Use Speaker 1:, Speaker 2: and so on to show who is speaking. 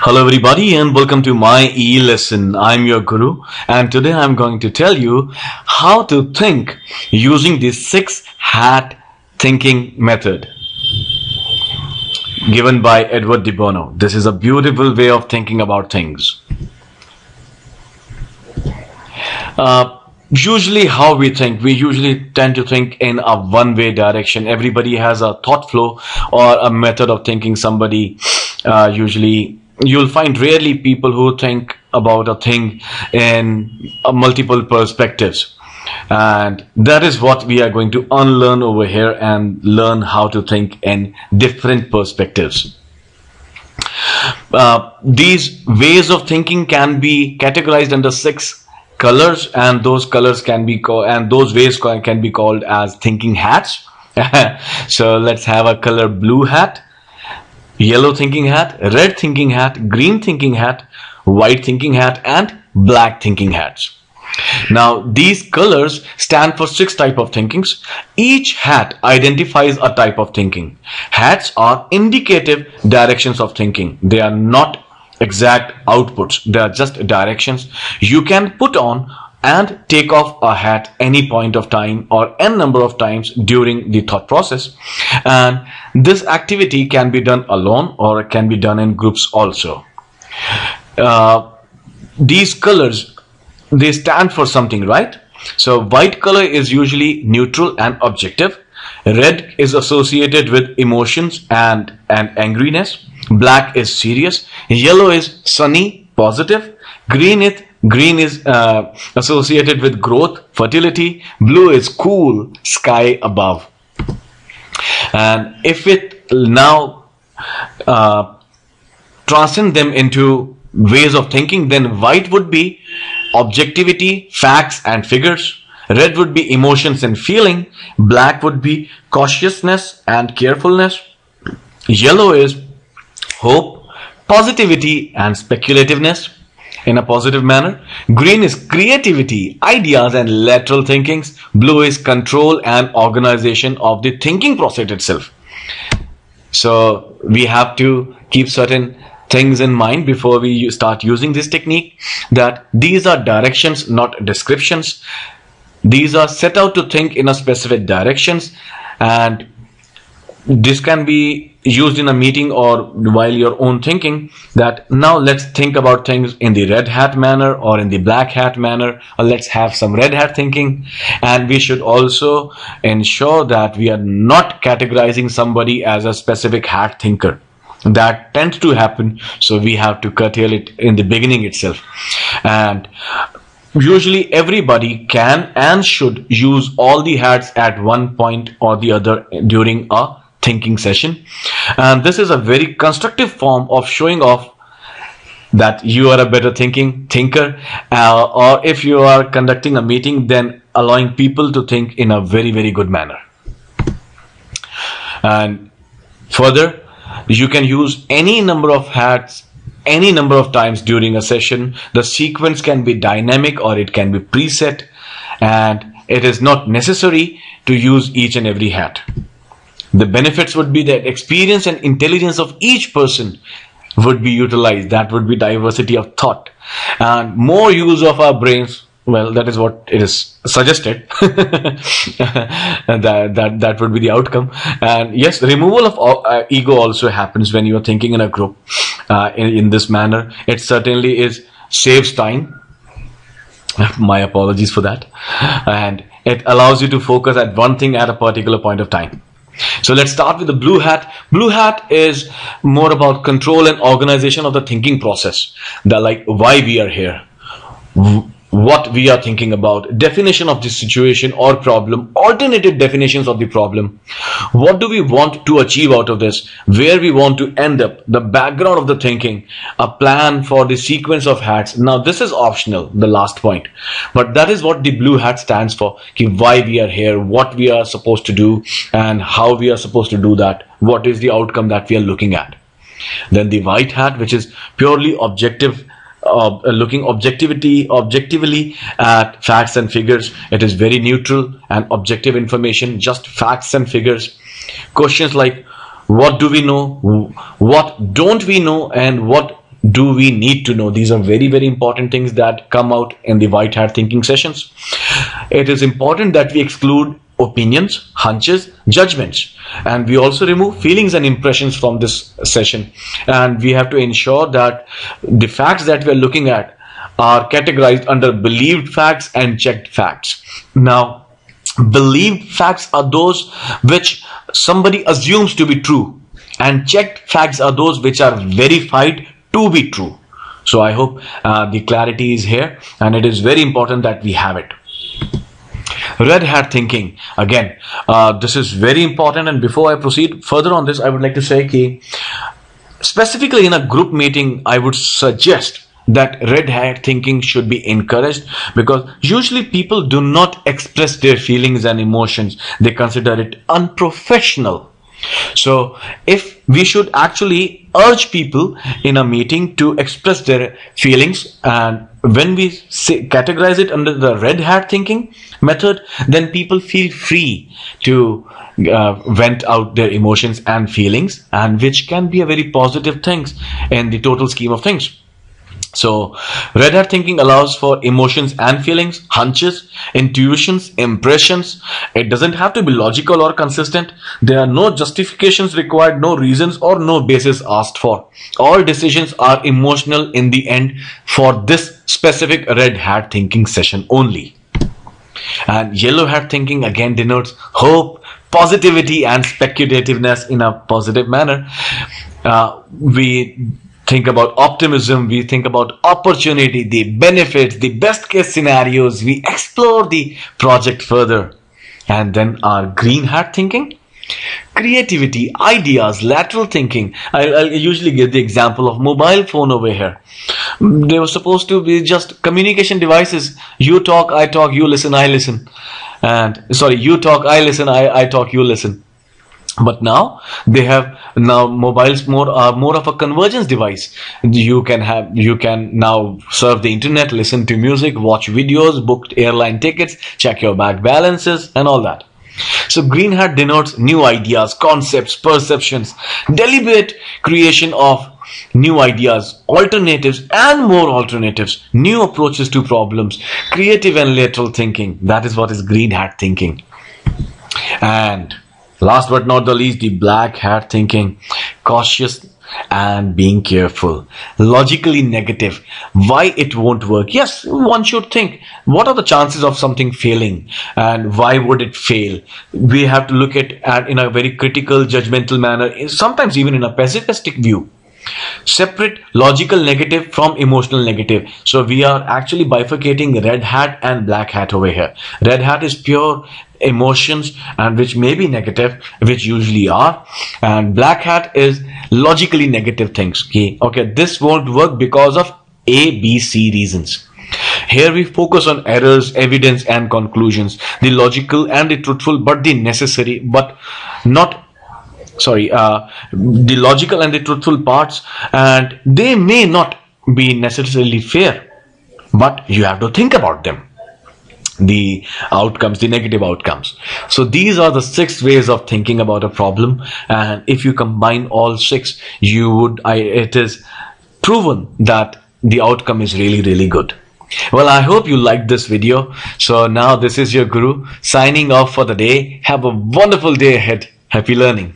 Speaker 1: Hello everybody and welcome to my e-lesson. I'm your guru and today I'm going to tell you how to think using the 6-hat thinking method given by Edward de Bono. This is a beautiful way of thinking about things. Usually how we think, we usually tend to think in a one-way direction. Everybody has a thought flow or a method of thinking. Somebody usually you'll find rarely people who think about a thing in multiple perspectives, and that is what we are going to unlearn over here and learn how to think in different perspectives. These ways of thinking can be categorized under 6 colors, and those colors can be called, and those ways can be called as thinking hats. So let's have a color blue hat, yellow thinking hat, red thinking hat, green thinking hat, white thinking hat, and black thinking hats. Now these colors stand for 6 types of thinkings. Each hat identifies a type of thinking. Hats are indicative directions of thinking. They are not exact outputs. They are just directions. You can put on and take off a hat any point of time or n number of times during the thought process, and this activity can be done alone or it can be done in groups also. These colors, they stand for something, right? So white color is usually neutral and objective. Red is associated with emotions and angriness. Black is serious. Yellow is sunny, positive. Green is associated with growth, fertility. Blue is cool, sky above. And if it now transcend them into ways of thinking, then white would be objectivity, facts and figures. Red would be emotions and feeling. Black would be cautiousness and carefulness. Yellow is hope, positivity and speculativeness in a positive manner. Green is creativity, ideas and lateral thinkings. Blue is control and organization of the thinking process itself. So we have to keep certain things in mind before we start using this technique, that these are directions, not descriptions. These are set out to think in a specific directions, and this can be used in a meeting or while your own thinking, that now let's think about things in the red hat manner or in the black hat manner, or let's have some red hat thinking. And we should also ensure that we are not categorizing somebody as a specific hat thinker. That tends to happen, so we have to curtail it in the beginning itself. And usually everybody can and should use all the hats at one point or the other during a thinking session, and this is a very constructive form of showing off that you are a better thinker, or if you are conducting a meeting, then allowing people to think in a very good manner. And further, you can use any number of hats any number of times during a session. The sequence can be dynamic or it can be preset, and it is not necessary to use each and every hat. The benefits would be that experience and intelligence of each person would be utilized. That would be diversity of thought and more use of our brains. Well, that is what it is suggested. that would be the outcome. And yes, removal of ego also happens when you are thinking in a group in this manner. It certainly saves time. My apologies for that. And it allows you to focus at one thing at a particular point of time. So let's start with the blue hat. Blue hat is more about control and organization of the thinking process. Like why we are here, what we are thinking about, definition of the situation or problem, alternative definitions of the problem, what do we want to achieve out of this, where we want to end up, the background of the thinking, a plan for the sequence of hats. Now this is optional, the last point, but that is what the blue hat stands for. Why we are here, what we are supposed to do, and how we are supposed to do that, what is the outcome that we are looking at. Then the white hat, which is purely objective, looking objectively at facts and figures. It is very neutral and objective information, just facts and figures. Questions like what do we know, what don't we know, and what do we need to know? These are very, very important things that come out in the white hat thinking sessions. It is important that we exclude opinions, hunches, judgments, and we also remove feelings and impressions from this session. And we have to ensure that the facts that we are looking at are categorized under believed facts and checked facts. Now, believed facts are those which somebody assumes to be true, and checked facts are those which are verified to be true. So I hope the clarity is here, and it is very important that we have it. Red hat thinking, again, this is very important, and before I proceed further on this, I would like to say that specifically in a group meeting, I would suggest that red hat thinking should be encouraged, because usually people do not express their feelings and emotions. They consider it unprofessional. So if we should actually urge people in a meeting to express their feelings, and when we categorize it under the red hat thinking method, then people feel free to vent out their emotions and feelings, and which can be a very positive thing in the total scheme of things. So red hat thinking allows for emotions and feelings, hunches, intuitions, impressions. It doesn't have to be logical or consistent. There are no justifications required, no reasons or no basis asked for. All decisions are emotional in the end for this specific red hat thinking session only. And yellow hat thinking again denotes hope, positivity and speculativeness in a positive manner. We think about optimism, we think about opportunity, the benefits, the best case scenarios, we explore the project further. And then our green hat thinking, creativity, ideas, lateral thinking. I'll usually give the example of mobile phone over here. They were supposed to be just communication devices. You talk, I talk, you listen, I listen. And sorry, you talk, I listen, I talk, you listen. But now they have mobiles more of a convergence device. You can now surf the internet, listen to music, watch videos, book airline tickets, check your bank balances and all that. So green hat denotes new ideas, concepts, perceptions, deliberate creation of new ideas, alternatives and more alternatives, new approaches to problems, creative and lateral thinking. That is what is green hat thinking. And last but not the least, the black hat thinking, cautious and being careful, logically negative. Why it won't work? Yes, one should think, what are the chances of something failing and why would it fail? We have to look at in a very critical, judgmental manner, sometimes even in a pessimistic view. Separate logical negative from emotional negative. So we are actually bifurcating red hat and black hat over here. Red hat is pure emotions and which may be negative, which usually are, and black hat is logically negative things. Okay, this won't work because of A, B, C reasons. Here we focus on errors, evidence and conclusions, the logical and the truthful but the necessary but not the logical and the truthful parts, and they may not be necessarily fair, but you have to think about them, the outcomes, the negative outcomes. So these are the 6 ways of thinking about a problem, and if you combine all 6, it is proven that the outcome is really, really good. Well, I hope you liked this video. So now this is your Guru signing off for the day. Have a wonderful day ahead. Happy learning.